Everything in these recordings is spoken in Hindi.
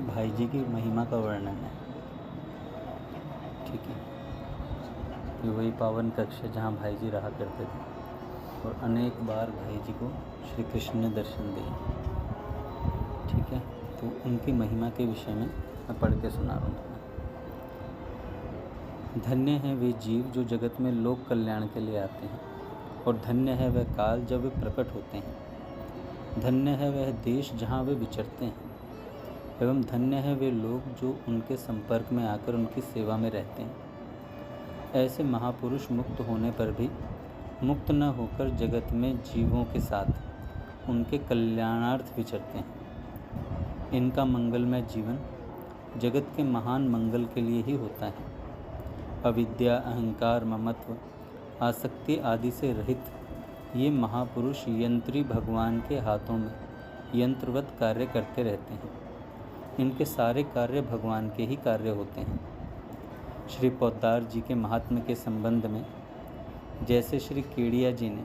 भाई जी की महिमा का वर्णन है। ठीक है, ये वही पावन कक्ष है जहाँ भाई जी रहा करते थे और अनेक बार भाई जी को श्री कृष्ण ने दर्शन दिए। ठीक है, तो उनकी महिमा के विषय में मैं पढ़ के सुना रहा हूँ। धन्य है वे जीव जो जगत में लोक कल्याण के लिए आते हैं, और धन्य है वह काल जब वे प्रकट होते हैं। धन्य है वह देश जहाँ वे विचरते हैं, एवं धन्य है वे लोग जो उनके संपर्क में आकर उनकी सेवा में रहते हैं। ऐसे महापुरुष मुक्त होने पर भी मुक्त न होकर जगत में जीवों के साथ उनके कल्याणार्थ विचरते हैं। इनका मंगलमय जीवन जगत के महान मंगल के लिए ही होता है। अविद्या, अहंकार, ममत्व, आसक्ति आदि से रहित ये महापुरुष यंत्री भगवान के हाथों में यंत्रवत कार्य करते रहते हैं। इनके सारे कार्य भगवान के ही कार्य होते हैं। श्री पोद्दार जी के महात्म्य के संबंध में जैसे श्री केडिया जी ने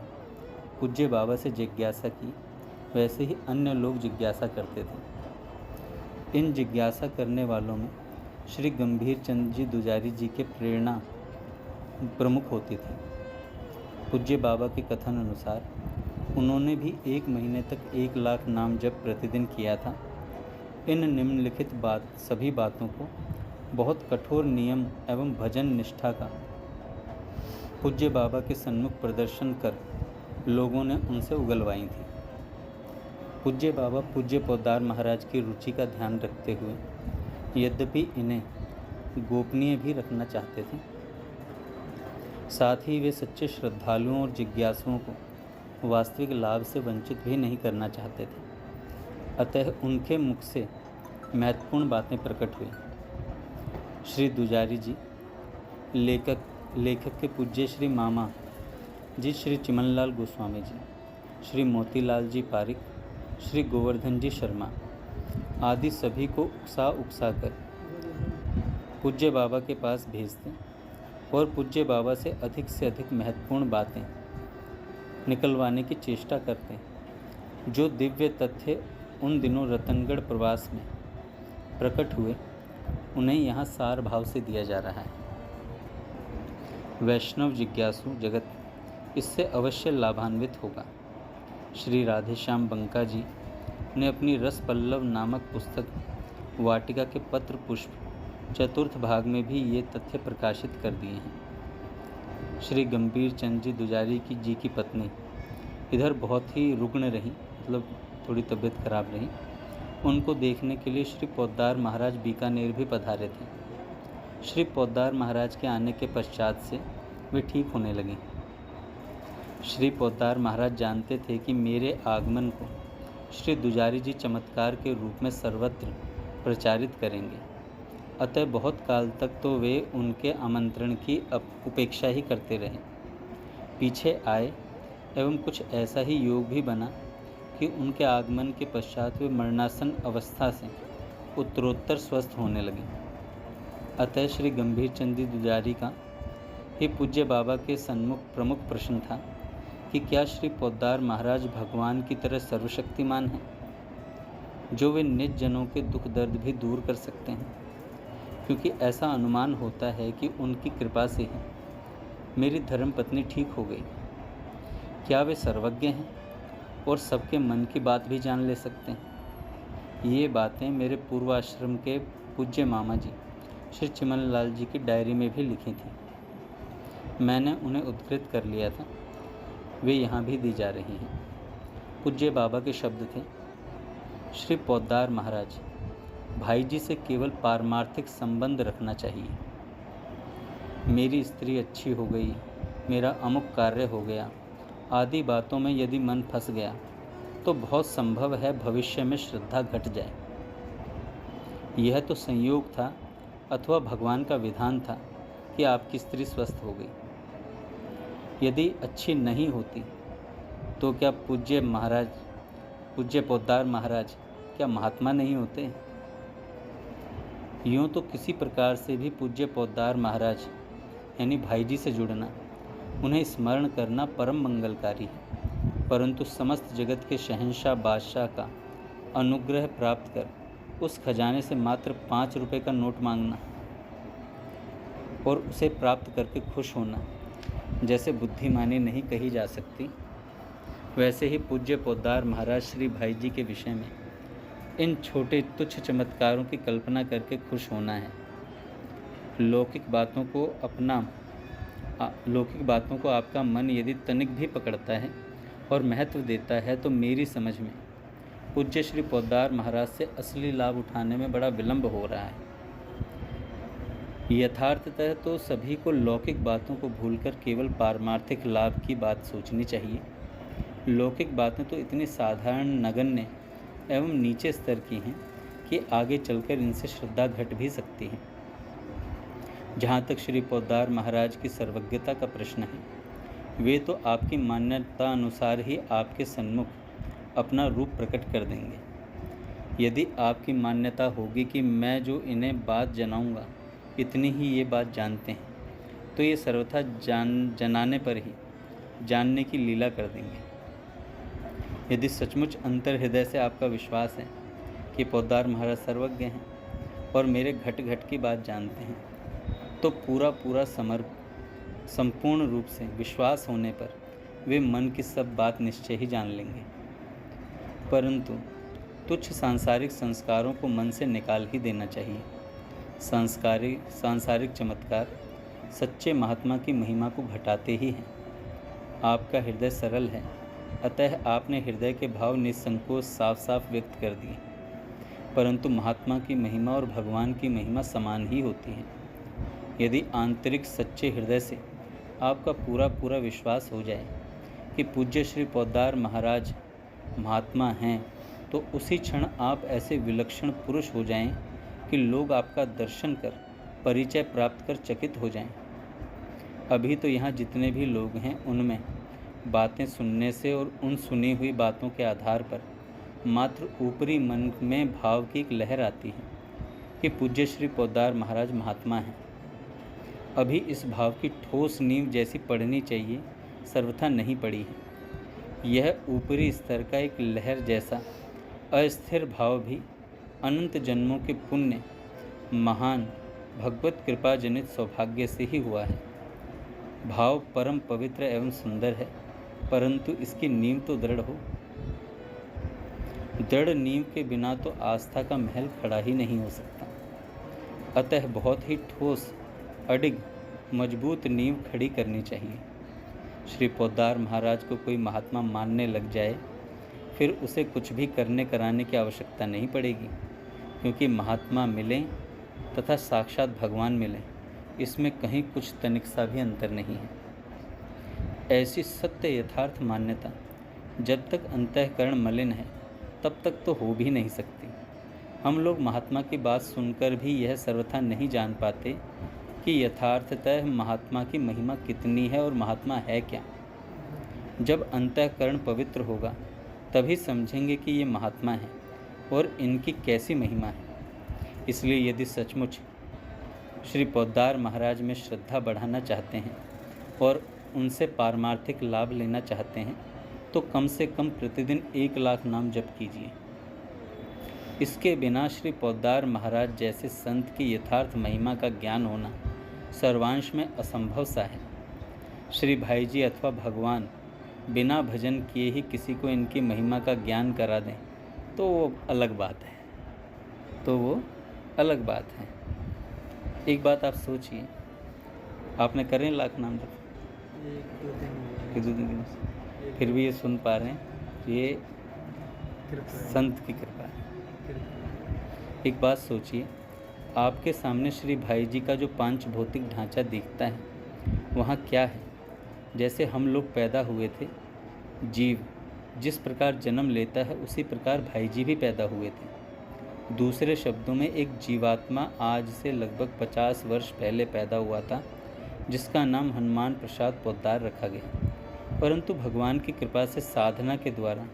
पूज्य बाबा से जिज्ञासा की, वैसे ही अन्य लोग जिज्ञासा करते थे। इन जिज्ञासा करने वालों में श्री गंभीर चंद जी दुजारी जी के प्रेरणा प्रमुख होती थी। पूज्य बाबा के कथन अनुसार उन्होंने भी 1 महीने तक 1 लाख नाम जप प्रतिदिन किया था। इन निम्नलिखित सभी बातों को बहुत कठोर नियम एवं भजन निष्ठा का पूज्य बाबा के सन्मुख प्रदर्शन कर लोगों ने उनसे उगलवाई थी। पूज्य बाबा पूज्य पोद्दार महाराज की रुचि का ध्यान रखते हुए यद्यपि इन्हें गोपनीय भी रखना चाहते थे, साथ ही वे सच्चे श्रद्धालुओं और जिज्ञासुओं को वास्तविक लाभ से वंचित भी नहीं करना चाहते थे। अतः उनके मुख से महत्वपूर्ण बातें प्रकट हुई। श्री दुजारी जी, लेखक के पूज्य श्री मामा जी श्री चिमनलाल गोस्वामी जी, श्री मोतीलाल जी पारिक, श्री गोवर्धन जी शर्मा आदि सभी को उकसा कर पूज्य बाबा के पास भेजते और पूज्य बाबा से अधिक महत्वपूर्ण बातें निकलवाने की चेष्टा करते। जो दिव्य तथ्य उन दिनों रतनगढ़ प्रवास में प्रकट हुए, उन्हें यहाँ सार भाव से दिया जा रहा है। वैष्णव जिज्ञासु जगत इससे अवश्य लाभान्वित होगा। श्री राधेश्याम बंका जी ने अपनी रस पल्लव नामक पुस्तक वाटिका के पत्र पुष्प 4th भाग में भी ये तथ्य प्रकाशित कर दिए हैं। श्री गंभीर चंद जी दुजारी जी की पत्नी इधर बहुत ही रुग्ण रही, मतलब थोड़ी तबीयत खराब रही। उनको देखने के लिए श्री पोद्दार महाराज बीकानेर भी पधारे थे। श्री पोद्दार महाराज के आने के पश्चात से वे ठीक होने लगी। श्री पोद्दार महाराज जानते थे कि मेरे आगमन को श्री दुजारी जी चमत्कार के रूप में सर्वत्र प्रचारित करेंगे। अतः बहुत काल तक तो वे उनके आमंत्रण की उपेक्षा ही करते रहे। पीछे आए एवं कुछ ऐसा ही योग भी बना कि उनके आगमन के पश्चात वे मरणासन अवस्था से उत्तरोत्तर स्वस्थ होने लगे। अतः श्री गंभीर चंद दुजारी का ही पूज्य बाबा के सन्मुख प्रमुख प्रश्न था कि क्या श्री पोद्दार महाराज भगवान की तरह सर्वशक्तिमान हैं, जो वे निज जनों के दुख दर्द भी दूर कर सकते हैं, क्योंकि ऐसा अनुमान होता है कि उनकी कृपा से ही मेरी धर्मपत्नी ठीक हो गई। क्या वे सर्वज्ञ हैं और सबके मन की बात भी जान ले सकते हैं? ये बातें मेरे पूर्वाश्रम के पूज्य मामा जी श्री चिमनलाल जी की डायरी में भी लिखी थी। मैंने उन्हें उद्धृत कर लिया था, वे यहाँ भी दी जा रही हैं। पूज्य बाबा के शब्द थे, श्री पोद्दार महाराज, भाई जी से केवल पारमार्थिक संबंध रखना चाहिए। मेरी स्त्री अच्छी हो गई, मेरा अमुक कार्य हो गया आदि बातों में यदि मन फंस गया तो बहुत संभव है भविष्य में श्रद्धा घट जाए। यह तो संयोग था अथवा भगवान का विधान था कि आपकी स्त्री स्वस्थ हो गई। यदि अच्छी नहीं होती तो क्या पूज्य पोद्दार महाराज क्या महात्मा नहीं होते? यूँ तो किसी प्रकार से भी पूज्य पोद्दार महाराज यानी भाई जी से जुड़ना, उन्हें स्मरण करना परम मंगलकारी है, परंतु समस्त जगत के शहंशाह बादशाह का अनुग्रह प्राप्त कर उस खजाने से मात्र 5 रुपये का नोट मांगना और उसे प्राप्त करके खुश होना जैसे बुद्धिमानी नहीं कही जा सकती, वैसे ही पूज्य पोद्दार महाराज श्री भाई जी के विषय में इन छोटे तुच्छ चमत्कारों की कल्पना करके खुश होना है। लौकिक बातों को आपका मन यदि तनिक भी पकड़ता है और महत्व देता है तो मेरी समझ में पूज्य श्री पोद्दार महाराज से असली लाभ उठाने में बड़ा विलंब हो रहा है। यथार्थतः तो सभी को लौकिक बातों को भूलकर केवल पारमार्थिक लाभ की बात सोचनी चाहिए। लौकिक बातें तो इतनी साधारण, नगण्य एवं नीचे स्तर की हैं कि आगे चलकर इनसे श्रद्धा घट भी सकती है। जहाँ तक श्री पोद्दार महाराज की सर्वज्ञता का प्रश्न है, वे तो आपकी मान्यता अनुसार ही आपके सन्मुख अपना रूप प्रकट कर देंगे। यदि आपकी मान्यता होगी कि मैं जो इन्हें बात जनाऊंगा इतनी ही ये बात जानते हैं, तो ये सर्वथा जनाने पर ही जानने की लीला कर देंगे। यदि सचमुच अंतर हृदय से आपका विश्वास है कि पोद्दार महाराज सर्वज्ञ हैं और मेरे घट घट की बात जानते हैं, तो पूरा संपूर्ण रूप से विश्वास होने पर वे मन की सब बात निश्चय ही जान लेंगे। परंतु तुच्छ सांसारिक संस्कारों को मन से निकाल ही देना चाहिए। सांसारिक चमत्कार सच्चे महात्मा की महिमा को घटाते ही हैं। आपका हृदय सरल है, अतः आपने हृदय के भाव निसंकोच साफ साफ व्यक्त कर दिए। परंतु महात्मा की महिमा और भगवान की महिमा समान ही होती है। यदि आंतरिक सच्चे हृदय से आपका पूरा विश्वास हो जाए कि पूज्य श्री पोद्दार महाराज महात्मा हैं, तो उसी क्षण आप ऐसे विलक्षण पुरुष हो जाएं कि लोग आपका दर्शन कर परिचय प्राप्त कर चकित हो जाएं। अभी तो यहाँ जितने भी लोग हैं उनमें बातें सुनने से और उन सुनी हुई बातों के आधार पर मात्र ऊपरी मन में भाव की एक लहर आती है कि पूज्य श्री पोद्दार महाराज महात्मा हैं। अभी इस भाव की ठोस नींव जैसी पड़नी चाहिए, सर्वथा नहीं पड़ी है। यह ऊपरी स्तर का एक लहर जैसा अस्थिर भाव भी अनंत जन्मों के पुण्य, महान भगवत कृपा जनित सौभाग्य से ही हुआ है। भाव परम पवित्र एवं सुंदर है, परंतु इसकी नींव तो दृढ़ हो। दृढ़ नींव के बिना तो आस्था का महल खड़ा ही नहीं हो सकता। अतः बहुत ही ठोस, अडिग, मजबूत नींव खड़ी करनी चाहिए। श्री पोद्दार महाराज को कोई महात्मा मानने लग जाए, फिर उसे कुछ भी करने कराने की आवश्यकता नहीं पड़ेगी, क्योंकि महात्मा मिलें तथा साक्षात भगवान मिलें, इसमें कहीं कुछ तनिक सा भी अंतर नहीं है। ऐसी सत्य यथार्थ मान्यता जब तक अंतःकरण मलिन है तब तक तो हो भी नहीं सकती। हम लोग महात्मा की बात सुनकर भी यह सर्वथा नहीं जान पाते कि यथार्थतः महात्मा की महिमा कितनी है और महात्मा है क्या। जब अंतःकरण पवित्र होगा तभी समझेंगे कि ये महात्मा हैं और इनकी कैसी महिमा है। इसलिए यदि सचमुच श्री पोद्दार महाराज में श्रद्धा बढ़ाना चाहते हैं और उनसे पारमार्थिक लाभ लेना चाहते हैं, तो कम से कम प्रतिदिन 1 लाख नाम जप कीजिए। इसके बिना श्री पोद्दार महाराज जैसे संत की यथार्थ महिमा का ज्ञान होना सर्वांश में असंभव सा है। श्री भाई जी अथवा भगवान बिना भजन किए ही किसी को इनकी महिमा का ज्ञान करा दें तो वो अलग बात है। एक बात आप सोचिए, आपने करें लाख नाम जप, 1-2 दिन से, फिर भी ये सुन पा रहे हैं, ये संत की कृपा है। एक बात सोचिए, आपके सामने श्री भाई जी का जो पांच भौतिक ढांचा दिखता है, वहाँ क्या है? जैसे हम लोग पैदा हुए थे, जीव जिस प्रकार जन्म लेता है उसी प्रकार भाई जी भी पैदा हुए थे। दूसरे शब्दों में एक जीवात्मा आज से लगभग 50 वर्ष पहले पैदा हुआ था, जिसका नाम हनुमान प्रसाद पोद्दार रखा गया। परंतु भगवान की कृपा से साधना के द्वारा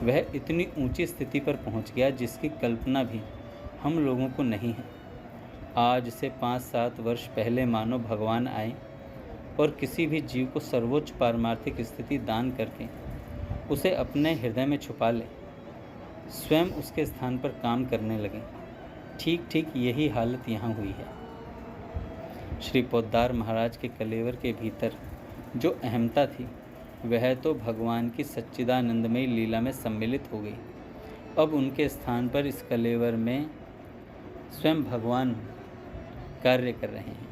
वह इतनी ऊंची स्थिति पर पहुंच गया जिसकी कल्पना भी हम लोगों को नहीं है। आज से 5-7 वर्ष पहले मानो भगवान आए और किसी भी जीव को सर्वोच्च पारमार्थिक स्थिति दान करके उसे अपने हृदय में छुपा ले, स्वयं उसके स्थान पर काम करने लगे। ठीक ठीक यही हालत यहाँ हुई है। श्री पोद्दार महाराज के कलेवर के भीतर जो अहमता थी वह तो भगवान की सच्चिदानंदमयी लीला में सम्मिलित हो गई। अब उनके स्थान पर इस कलेवर में स्वयं भगवान कार्य कर रहे हैं।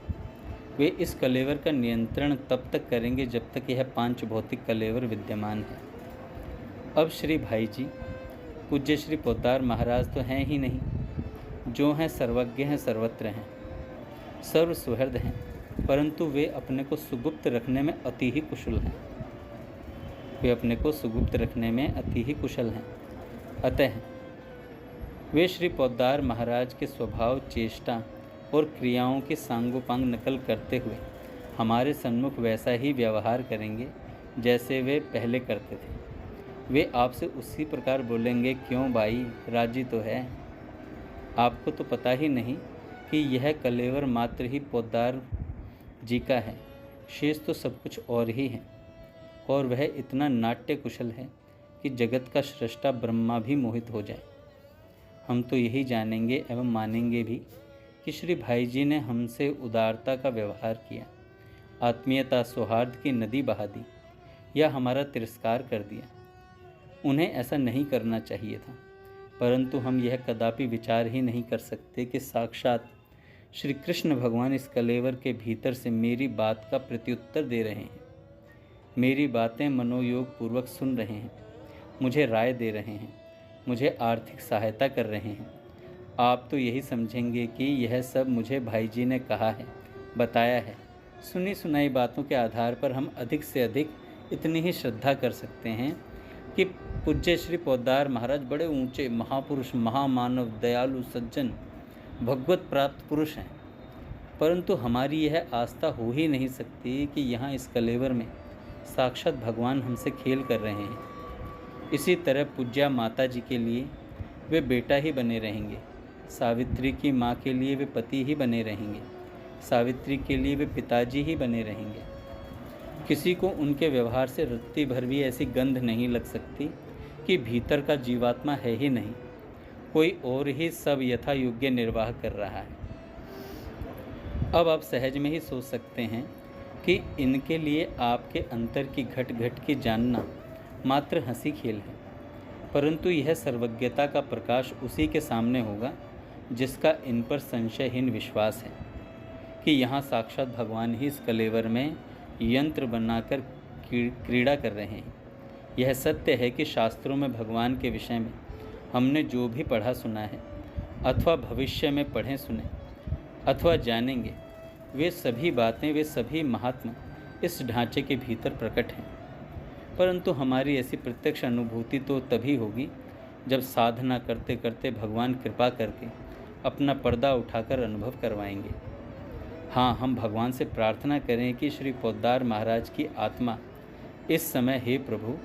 वे इस कलेवर का नियंत्रण तब तक करेंगे जब तक यह पांच भौतिक कलेवर विद्यमान है। अब श्री भाई जी पूज्य श्री पोद्दार महाराज तो हैं ही नहीं, जो हैं सर्वज्ञ हैं, सर्वत्र हैं, सर्व सुहृद हैं, परंतु वे अपने को सुगुप्त रखने में अति ही कुशल हैं। अतः वे श्री पोद्दार महाराज के स्वभाव, चेष्टा और क्रियाओं की सांगोपांग नकल करते हुए हमारे सन्मुख वैसा ही व्यवहार करेंगे जैसे वे पहले करते थे। वे आपसे उसी प्रकार बोलेंगे, क्यों भाई, राजी तो है? आपको तो पता ही नहीं कि यह कलेवर मात्र ही पोद्दार जी का है, शेष तो सब कुछ और ही है। और वह इतना नाट्य कुशल है कि जगत का सृष्टा ब्रह्मा भी मोहित हो जाए। हम तो यही जानेंगे एवं मानेंगे भी कि श्री भाई जी ने हमसे उदारता का व्यवहार किया, आत्मीयता सौहार्द की नदी बहा दी या हमारा तिरस्कार कर दिया। उन्हें ऐसा नहीं करना चाहिए था, परंतु हम यह कदापि विचार ही नहीं कर सकते कि साक्षात श्री कृष्ण भगवान इस कलेवर के भीतर से मेरी बात का प्रत्युत्तर दे रहे हैं, मेरी बातें मनोयोग पूर्वक सुन रहे हैं, मुझे राय दे रहे हैं, मुझे आर्थिक सहायता कर रहे हैं। आप तो यही समझेंगे कि यह सब मुझे भाई जी ने कहा है, बताया है। सुनी सुनाई बातों के आधार पर हम अधिक से अधिक इतनी ही श्रद्धा कर सकते हैं कि पूज्य श्री पोद्दार महाराज बड़े ऊंचे महापुरुष, महामानव, दयालु, सज्जन, भगवत प्राप्त पुरुष हैं। परंतु हमारी यह आस्था हो ही नहीं सकती कि यहाँ इस कलेवर में साक्षात भगवान हमसे खेल कर रहे हैं। इसी तरह पूज्या माता जी के लिए वे बेटा ही बने रहेंगे, सावित्री की माँ के लिए वे पति ही बने रहेंगे, सावित्री के लिए वे पिताजी ही बने रहेंगे। किसी को उनके व्यवहार से रत्ती भर भी ऐसी गंध नहीं लग सकती कि भीतर का जीवात्मा है ही नहीं, कोई और ही सब यथा योग्य निर्वाह कर रहा है। अब आप सहज में ही सोच सकते हैं कि इनके लिए आपके अंतर की घट घट के जानना मात्र हंसी खेल है, परंतु यह सर्वज्ञता का प्रकाश उसी के सामने होगा जिसका इन पर संशयहीन विश्वास है कि यहाँ साक्षात भगवान ही इस कलेवर में यंत्र बनाकर क्रीड़ा कर रहे हैं। यह सत्य है कि शास्त्रों में भगवान के विषय में हमने जो भी पढ़ा सुना है अथवा भविष्य में पढ़ें सुने अथवा जानेंगे, वे सभी बातें, वे सभी महात्मा इस ढांचे के भीतर प्रकट हैं। परंतु हमारी ऐसी प्रत्यक्ष अनुभूति तो तभी होगी जब साधना करते करते भगवान कृपा करके अपना पर्दा उठाकर अनुभव करवाएंगे। हाँ, हम भगवान से प्रार्थना करें कि श्री पोद्दार महाराज की आत्मा इस समय, हे प्रभु,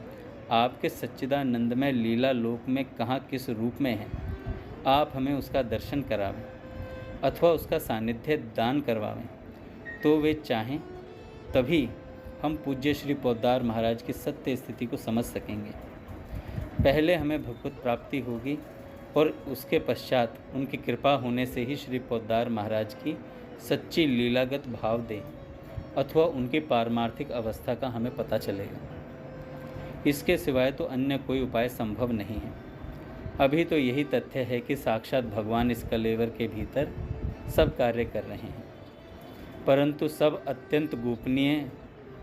आपके सच्चिदानंदमय लीला लोक में कहाँ किस रूप में है, आप हमें उसका दर्शन करावें अथवा उसका सानिध्य दान करवावें। तो वे चाहें तभी हम पूज्य श्री पोद्दार महाराज की सत्य स्थिति को समझ सकेंगे। पहले हमें भगवत प्राप्ति होगी और उसके पश्चात उनकी कृपा होने से ही श्री पोद्दार महाराज की सच्ची लीलागत भाव दे अथवा उनकी पारमार्थिक अवस्था का हमें पता चलेगा। इसके सिवाय तो अन्य कोई उपाय संभव नहीं है। अभी तो यही तथ्य है कि साक्षात भगवान इस कलेवर के भीतर सब कार्य कर रहे हैं, परंतु सब अत्यंत गोपनीय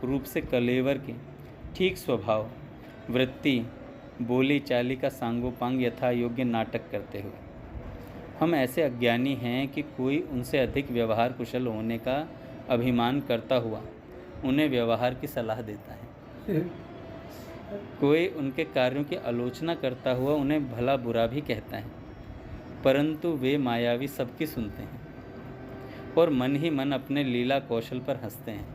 रूप से कलेवर के ठीक स्वभाव, वृत्ति, बोली चाली का सांगोपांग यथा योग्य नाटक करते हुए हम ऐसे अज्ञानी हैं कि कोई उनसे अधिक व्यवहार कुशल होने का अभिमान करता हुआ उन्हें व्यवहार की सलाह देता है, कोई उनके कार्यों की आलोचना करता हुआ उन्हें भला बुरा भी कहता है, परंतु वे मायावी सबकी सुनते हैं और मन ही मन अपने लीला कौशल पर हंसते हैं।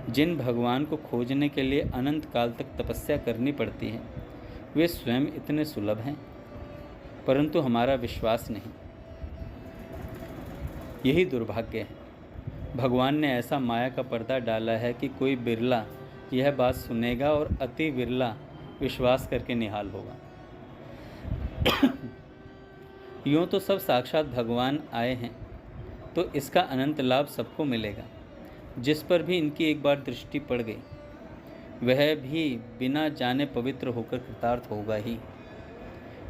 जिन भगवान को खोजने के लिए अनंत काल तक तपस्या करनी पड़ती है, वे स्वयं इतने सुलभ हैं, परंतु हमारा विश्वास नहीं। यही दुर्भाग्य है। भगवान ने ऐसा माया का पर्दा डाला है कि कोई बिरला यह बात सुनेगा और अति विरला विश्वास करके निहाल होगा। यूँ तो सब साक्षात भगवान आए हैं, तो इसका अनंत लाभ सबको मिलेगा। जिस पर भी इनकी एक बार दृष्टि पड़ गई, वह भी बिना जाने पवित्र होकर कृतार्थ होगा ही।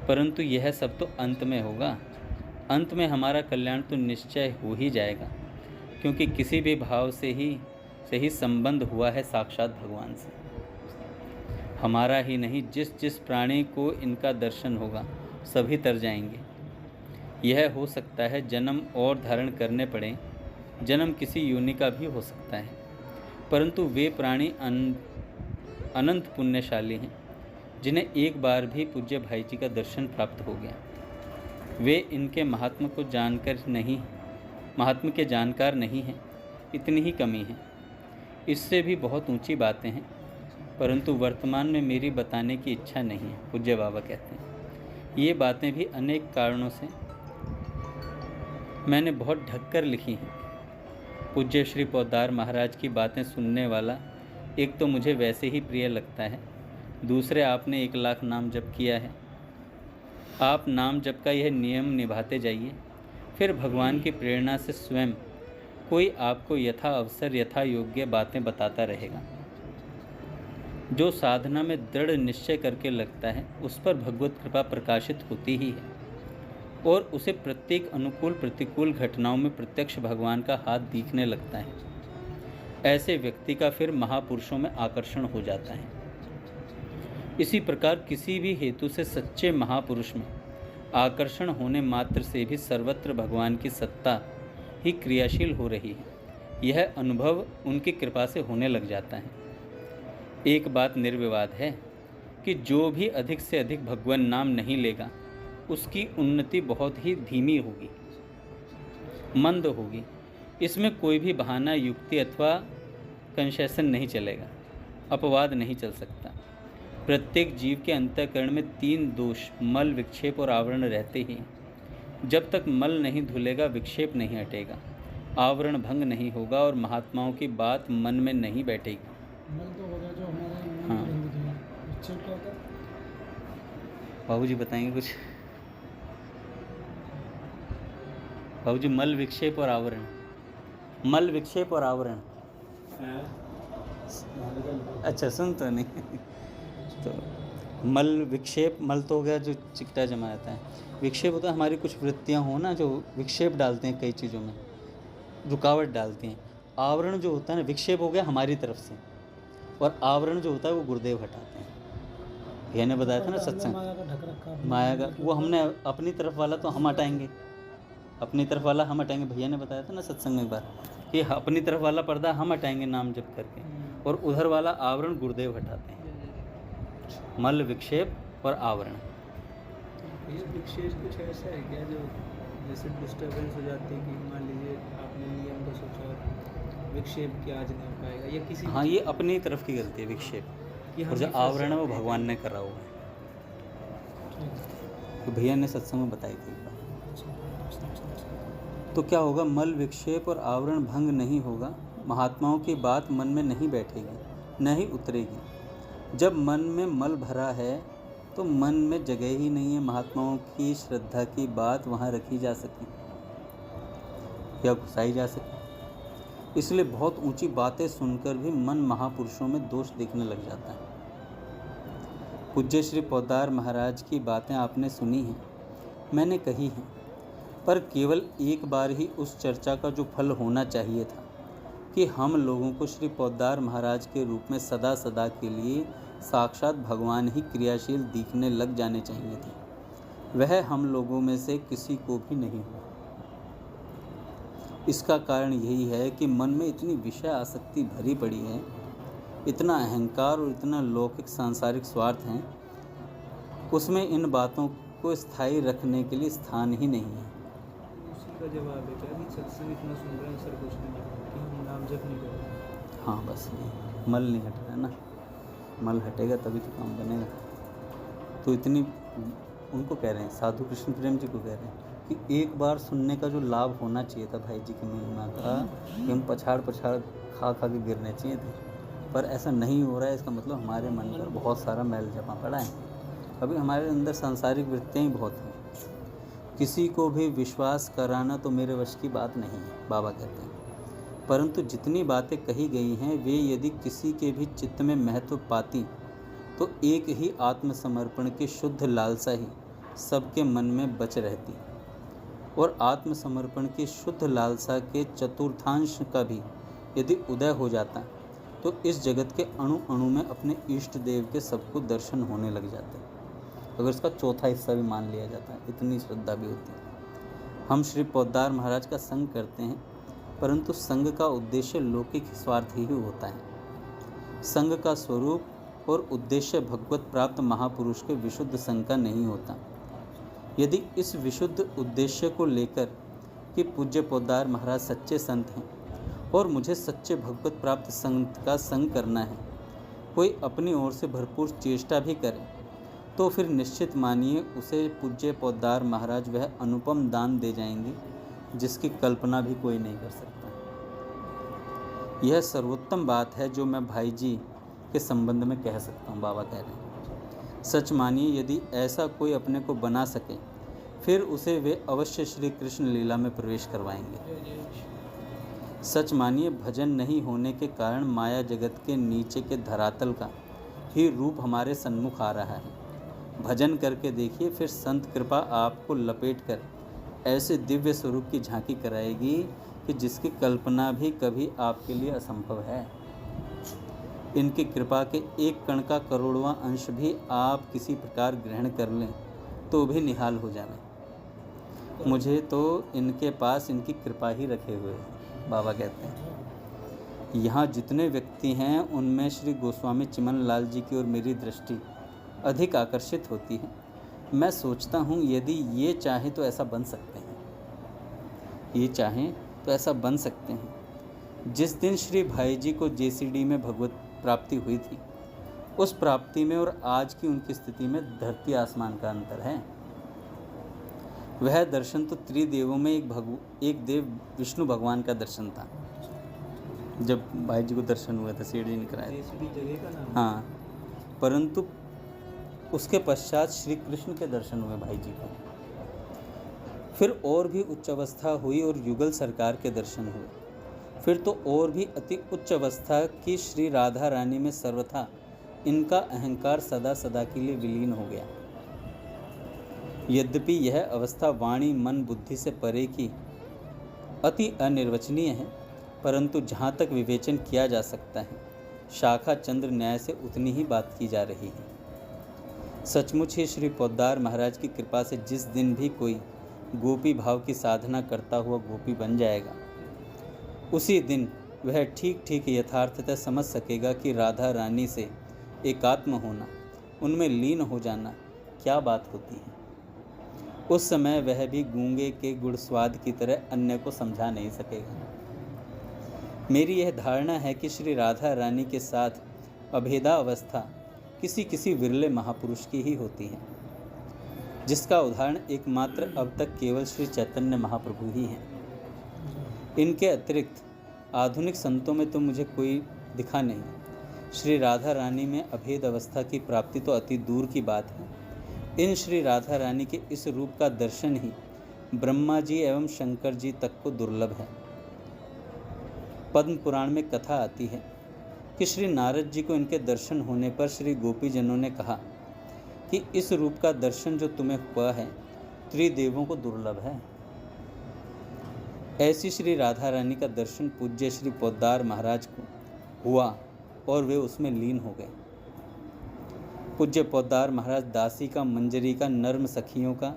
परंतु यह सब तो अंत में होगा। अंत में हमारा कल्याण तो निश्चय हो ही जाएगा, क्योंकि किसी भी भाव से ही संबंध हुआ है साक्षात भगवान से। हमारा ही नहीं, जिस जिस प्राणी को इनका दर्शन होगा सभी तर जाएंगे। यह हो सकता है जन्म और धारण करने पड़े, जन्म किसी योनि का भी हो सकता है, परंतु वे प्राणी अनंत पुण्यशाली हैं जिन्हें एक बार भी पूज्य भाई जी का दर्शन प्राप्त हो गया। वे इनके महात्म के जानकार नहीं हैं, इतनी ही कमी है। इससे भी बहुत ऊंची बातें हैं, परंतु वर्तमान में मेरी बताने की इच्छा नहीं है। पूज्य बाबा कहते हैं, ये बातें भी अनेक कारणों से मैंने बहुत ढक कर लिखी हैं। पूज्य श्री पोद्दार महाराज की बातें सुनने वाला एक तो मुझे वैसे ही प्रिय लगता है, दूसरे आपने 1 लाख नाम जप किया है। आप नाम जप का यह नियम निभाते जाइए, फिर भगवान की प्रेरणा से स्वयं कोई आपको यथा अवसर यथा योग्य बातें बताता रहेगा। जो साधना में दृढ़ निश्चय करके लगता है, उस पर भगवत कृपा प्रकाशित होती ही है और उसे प्रत्येक अनुकूल प्रतिकूल घटनाओं में प्रत्यक्ष भगवान का हाथ दिखने लगता है। ऐसे व्यक्ति का फिर महापुरुषों में आकर्षण हो जाता है। इसी प्रकार किसी भी हेतु से सच्चे महापुरुष में आकर्षण होने मात्र से भी सर्वत्र भगवान की सत्ता ही क्रियाशील हो रही है, यह अनुभव उनकी कृपा से होने लग जाता है। एक बात निर्विवाद है कि जो भी अधिक से अधिक भगवान नाम नहीं लेगा, उसकी उन्नति बहुत ही धीमी होगी, मंद होगी। इसमें कोई भी बहाना, युक्ति अथवा कंसेशन नहीं चलेगा, अपवाद नहीं चल सकता। प्रत्येक जीव के अंतःकरण में 3 दोष, मल, विक्षेप और आवरण रहते ही। जब तक मल नहीं धुलेगा, विक्षेप नहीं हटेगा, आवरण भंग नहीं होगा और महात्माओं की बात मन में नहीं बैठेगी। मल तो होगा जो हमारे हाँ, विक्षेप क्या होता है? बाबूजी बताएंगे कुछ? बाबूजी, मल, विक्षेप और आवरण। मल, विक्षेप और आवरण। अच्छा, सुन तो नहीं। तो मल, विक्षेप, मल तो हो गया जो चिकटा जमा रहता है। विक्षेप होता है हमारी कुछ वृत्तियां हो ना, जो विक्षेप डालते हैं, कई चीज़ों में रुकावट डालती हैं। आवरण जो होता है ना, विक्षेप हो गया हमारी तरफ से, और आवरण जो होता है वो गुरुदेव हटाते हैं। भैया ने बताया था ना सत्संग, माया का वो हमने अपनी तरफ वाला तो हम हटाएंगे, अपनी तरफ वाला हम हटाएंगे। भैया ने बताया था ना सत्संग में एक बार कि अपनी तरफ वाला पर्दा हम हटाएंगे नाम जप करके, और उधर वाला आवरण गुरुदेव हटाते हैं। मल, विक्षेप और आवरण। ये विक्षेप कुछ ऐसा है क्या जो जैसे डिस्टर्बेंस हो जाती है कि मान लीजिए आपने नियम को सोचा और विक्षेप किया, आज नहीं पाएगा, या किसी हाँ, ये अपनी तरफ की गलती है विक्षेप, और जो आवरण है वो भगवान ने करा हुआ है। तो भैया ने सत्संग में बताई थी एक बार। तो क्या होगा? मल, विक्षेप और आवरण भंग नहीं होगा, महात्माओं की बात मन में नहीं बैठेगी, न ही उतरेगी। जब मन में मल भरा है तो मन में जगह ही नहीं है महात्माओं की श्रद्धा की बात वहाँ रखी जा सके या घुसाई जा सके। इसलिए बहुत ऊंची बातें सुनकर भी मन महापुरुषों में दोष देखने लग जाता है। पूज्य श्री पोद्दार महाराज की बातें आपने सुनी हैं, मैंने कही हैं, पर केवल एक बार ही उस चर्चा का जो फल होना चाहिए था कि हम लोगों को श्री पोद्दार महाराज के रूप में सदा सदा के लिए साक्षात भगवान ही क्रियाशील दिखने लग जाने चाहिए थे, वह हम लोगों में से किसी को भी नहीं हुआ। इसका कारण यही है कि मन में इतनी विषय आसक्ति भरी पड़ी है, इतना अहंकार और इतना लौकिक सांसारिक स्वार्थ हैं, उसमें इन बातों को स्थायी रखने के लिए स्थान ही नहीं है। उसी का जवाब है क्या कि सत्संग इतना सुन रहे हैं, सर कुछ नहीं कि हम नाम जप नहीं कर रहे। हाँ, बस ये मल नहीं हट रहा ना, मल हटेगा तभी तो काम बनेगा। तो इतनी उनको कह रहे हैं, साधु कृष्ण प्रेम जी को कह रहे हैं कि एक बार सुनने का जो लाभ होना चाहिए था भाई जी की महिमा का, कि हम पछाड़ खा के गिरने चाहिए थे, पर ऐसा नहीं हो रहा है। इसका मतलब हमारे मन पर बहुत सारा मैल जमा पड़ा है। अभी हमारे अंदर सांसारिक वृत्तियाँ ही बहुत हैं। किसी को भी विश्वास कराना तो मेरे वश की बात नहीं है, बाबा कहते हैं। परंतु जितनी बातें कही गई हैं वे यदि किसी के भी चित्त में महत्व पाती तो एक ही आत्मसमर्पण की शुद्ध लालसा ही सबके मन में बच रहती, और आत्मसमर्पण की शुद्ध लालसा के चतुर्थांश का भी यदि उदय हो जाता तो इस जगत के अणु अणु में अपने इष्ट देव के सबको दर्शन होने लग जाते। अगर इसका चौथा हिस्सा भी मान लिया जाता है, इतनी श्रद्धा भी होती है। हम श्री पोद्दार महाराज का संग करते हैं, परंतु संग का उद्देश्य लौकिक स्वार्थ ही होता है। संग का स्वरूप और उद्देश्य भगवत प्राप्त महापुरुष के विशुद्ध संग का नहीं होता। यदि इस विशुद्ध उद्देश्य को लेकर कि पूज्य पोद्दार महाराज सच्चे संत हैं और मुझे सच्चे भगवत प्राप्त संत का संग करना है, कोई अपनी ओर से भरपूर चेष्टा भी करे तो फिर निश्चित मानिए उसे पूज्य पोद्दार महाराज वह अनुपम दान दे जाएंगे जिसकी कल्पना भी कोई नहीं कर सकता। यह सर्वोत्तम बात है जो मैं भाई जी के संबंध में कह सकता हूँ, बाबा कह रहे हैं। सच मानिए यदि ऐसा कोई अपने को बना सके फिर उसे वे अवश्य श्री कृष्ण लीला में प्रवेश करवाएंगे। सच मानिए भजन नहीं होने के कारण माया जगत के नीचे के धरातल का ही रूप हमारे सन्मुख आ रहा है। भजन करके देखिए, फिर संत कृपा आपको लपेटकर ऐसे दिव्य स्वरूप की झांकी कराएगी कि जिसकी कल्पना भी कभी आपके लिए असंभव है। इनकी कृपा के एक कण का करोड़वां अंश भी आप किसी प्रकार ग्रहण कर लें तो भी निहाल हो जाए। मुझे तो इनके पास इनकी कृपा ही रखे हुए है, बाबा कहते हैं। यहाँ जितने व्यक्ति हैं उनमें श्री गोस्वामी चिमन लाल जी की ओर मेरी दृष्टि अधिक आकर्षित होती है। मैं सोचता हूँ यदि ये चाहें तो ऐसा बन सकते हैं, ये चाहें तो ऐसा बन सकते हैं। जिस दिन श्री भाई जी को जेसीडी में भगवत प्राप्ति हुई थी, उस प्राप्ति में और आज की उनकी स्थिति में धरती आसमान का अंतर है। वह दर्शन तो त्रिदेवों में एक देव विष्णु भगवान का दर्शन था। जब भाई जी को दर्शन हुआ था सीढ़ी निकलाया था, हाँ, परंतु उसके पश्चात श्री कृष्ण के दर्शन हुए भाई जी को। फिर और भी उच्च अवस्था हुई और युगल सरकार के दर्शन हुए। फिर तो और भी अति उच्च अवस्था की श्री राधा रानी में सर्वथा इनका अहंकार सदा सदा के लिए विलीन हो गया। यद्यपि यह अवस्था वाणी मन बुद्धि से परे की अति अनिर्वचनीय है, परंतु जहाँ तक विवेचन किया जा सकता है शाखा चंद्र न्याय से उतनी ही बात की जा रही है। सचमुच ही श्री पोद्दार महाराज की कृपा से जिस दिन भी कोई गोपी भाव की साधना करता हुआ गोपी बन जाएगा, उसी दिन वह ठीक ठीक यथार्थतः समझ सकेगा कि राधा रानी से एकात्म होना, उनमें लीन हो जाना क्या बात होती है। उस समय वह भी गूंगे के गुड़ स्वाद की तरह अन्य को समझा नहीं सकेगा। मेरी यह धारणा है कि श्री राधा रानी के साथ अभेदा अवस्था किसी किसी विरले महापुरुष की ही होती है, जिसका उदाहरण एकमात्र अब तक केवल श्री चैतन्य महाप्रभु ही हैं। इनके अतिरिक्त आधुनिक संतों में तो मुझे कोई दिखा नहीं। श्री राधा रानी में अभेद अवस्था की प्राप्ति तो अति दूर की बात है। इन श्री राधा रानी के इस रूप का दर्शन ही ब्रह्मा जी एवं शंकर जी तक को दुर्लभ है। पद्म पुराण में कथा आती है कि श्री नारद जी को इनके दर्शन होने पर श्री गोपीजनों ने कहा कि इस रूप का दर्शन जो तुम्हें हुआ है त्रिदेवों को दुर्लभ है। ऐसी श्री राधा रानी का दर्शन पूज्य श्री पोद्दार महाराज को हुआ और वे उसमें लीन हो गए। पूज्य पोद्दार महाराज दासी का, मंजरी का, नर्म सखियों का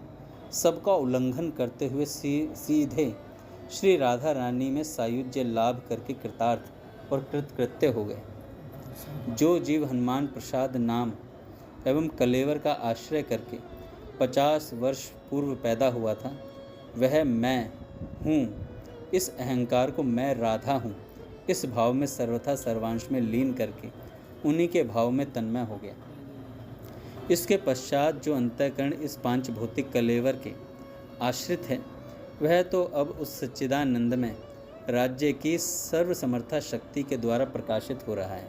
सबका उल्लंघन करते हुए सीधे श्री राधा रानी में सायुज्य लाभ करके कृतार्थ और कृतकृत्य हो गए। जो जीव हनुमान प्रसाद नाम एवं कलेवर का आश्रय करके 50 वर्ष पूर्व पैदा हुआ था, वह मैं हूँ, इस अहंकार को मैं राधा हूँ इस भाव में सर्वथा सर्वांश में लीन करके उन्हीं के भाव में तन्मय हो गया। इसके पश्चात जो अंतःकरण इस पांच भौतिक कलेवर के आश्रित है, वह तो अब उस सच्चिदानंद में राज्य की सर्वसमर्था शक्ति के द्वारा प्रकाशित हो रहा है।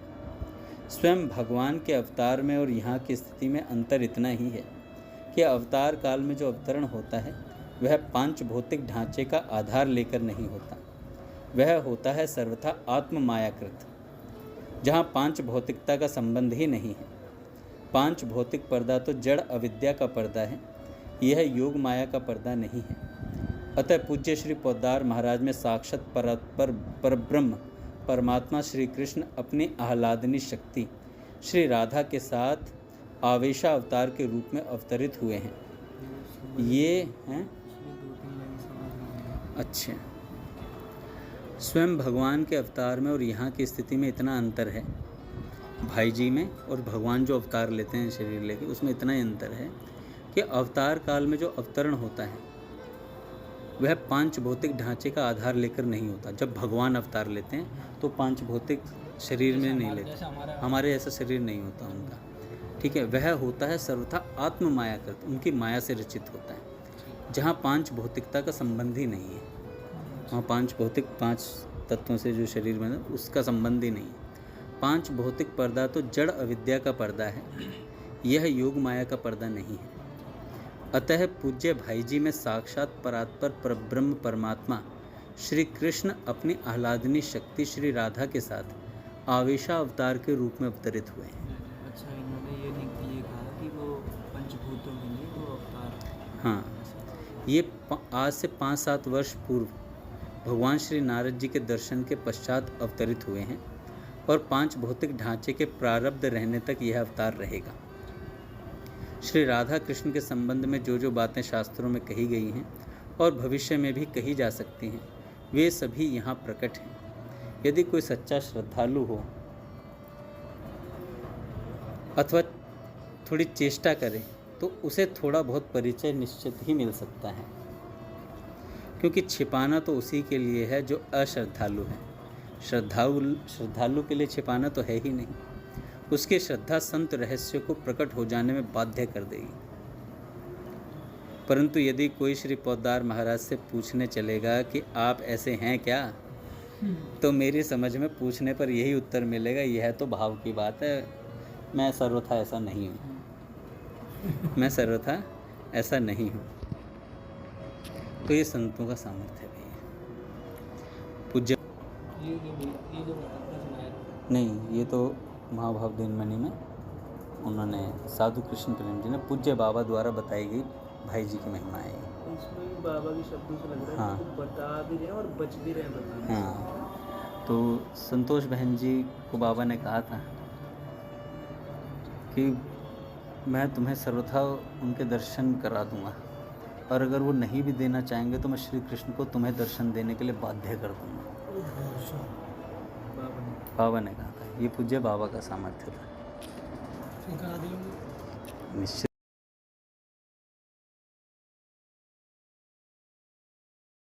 स्वयं भगवान के अवतार में और यहाँ की स्थिति में अंतर इतना ही है कि अवतार काल में जो अवतरण होता है वह पांच भौतिक ढांचे का आधार लेकर नहीं होता, वह होता है सर्वथा आत्म मायाकृत, जहाँ पांच भौतिकता का संबंध ही नहीं है। पांच भौतिक पर्दा तो जड़ अविद्या का पर्दा है, यह योग माया का पर्दा नहीं है। अतः पूज्य श्री पोद्दार महाराज में साक्षात परब्रह्म परमात्मा श्री कृष्ण अपनी आह्लादनी शक्ति श्री राधा के साथ आवेशा अवतार के रूप में अवतरित हुए हैं। ये हैं अच्छा, स्वयं भगवान के अवतार में और यहाँ की स्थिति में इतना अंतर है, भाई जी में और भगवान जो अवतार लेते हैं शरीर लेके, उसमें इतना ही अंतर है कि अवतार काल में जो अवतरण होता है वह पांच भौतिक ढांचे का आधार लेकर नहीं होता। जब भगवान अवतार लेते हैं तो पांच भौतिक शरीर में नहीं लेते, हमारे ऐसा शरीर नहीं होता उनका, ठीक है। वह होता है सर्वथा आत्म मायाकृत, उनकी माया से रचित होता है, जहाँ पांच भौतिकता का संबंध ही नहीं है। वहाँ पांच भौतिक, पांच तत्वों से जो शरीर बना उसका संबंध ही नहीं है। पांच भौतिक पर्दा तो जड़ अविद्या का पर्दा है, यह योग माया का पर्दा नहीं है। अतः पूज्य भाई जी में साक्षात परात्पर परब्रह्म परमात्मा श्री कृष्ण अपनी आह्लादनी शक्ति श्री राधा के साथ आवेशा अवतार के रूप में अवतरित हुए हैं। अच्छा, इन्होंने ये कहा कि वो पंचभूतों में नहीं, वो अवतार। हाँ, ये आज से 5-7 वर्ष पूर्व भगवान श्री नारद जी के दर्शन के पश्चात अवतरित हुए हैं और पांच भौतिक ढांचे के प्रारब्ध रहने तक यह अवतार रहेगा। श्री राधा कृष्ण के संबंध में जो जो बातें शास्त्रों में कही गई हैं और भविष्य में भी कही जा सकती हैं, वे सभी यहाँ प्रकट हैं। यदि कोई सच्चा श्रद्धालु हो अथवा थोड़ी चेष्टा करे तो उसे थोड़ा बहुत परिचय निश्चित ही मिल सकता है, क्योंकि छिपाना तो उसी के लिए है जो अश्रद्धालु है। श्रद्धालु के लिए छिपाना तो है ही नहीं, उसकी श्रद्धा संत रहस्य को प्रकट हो जाने में बाध्य कर देगी। परंतु यदि कोई श्री पोद्दार महाराज से पूछने चलेगा कि आप ऐसे हैं क्या, तो मेरी समझ में पूछने पर यही उत्तर मिलेगा, यह तो भाव की बात है, मैं सर्वथा ऐसा नहीं हूँ, मैं सर्वथा ऐसा नहीं हूँ। तो ये संतों का सामर्थ्य भी है। पूज्य ये जो आपने सुनाया, नहीं, ये तो महाभाव दिनमणि में उन्होंने साधु कृष्ण प्रेम जी ने पूज्य बाबा द्वारा बताई गई भाई जी की महिमा है। इसमें भी बाबा के शब्दों से लग रहा है हाँ। कि बता भी रहे हैं और बच भी रहे हैं बताने से। हाँ, तो संतोष बहन जी को बाबा ने कहा था कि मैं तुम्हें सर्वथा उनके दर्शन करा दूंगा, और अगर वो नहीं भी देना चाहेंगे तो मैं श्री कृष्ण को तुम्हें दर्शन देने के लिए बाध्य कर दूंगा। बाबा ने कहा था, ये पूज्य बाबा का सामर्थ्य था। निश्चित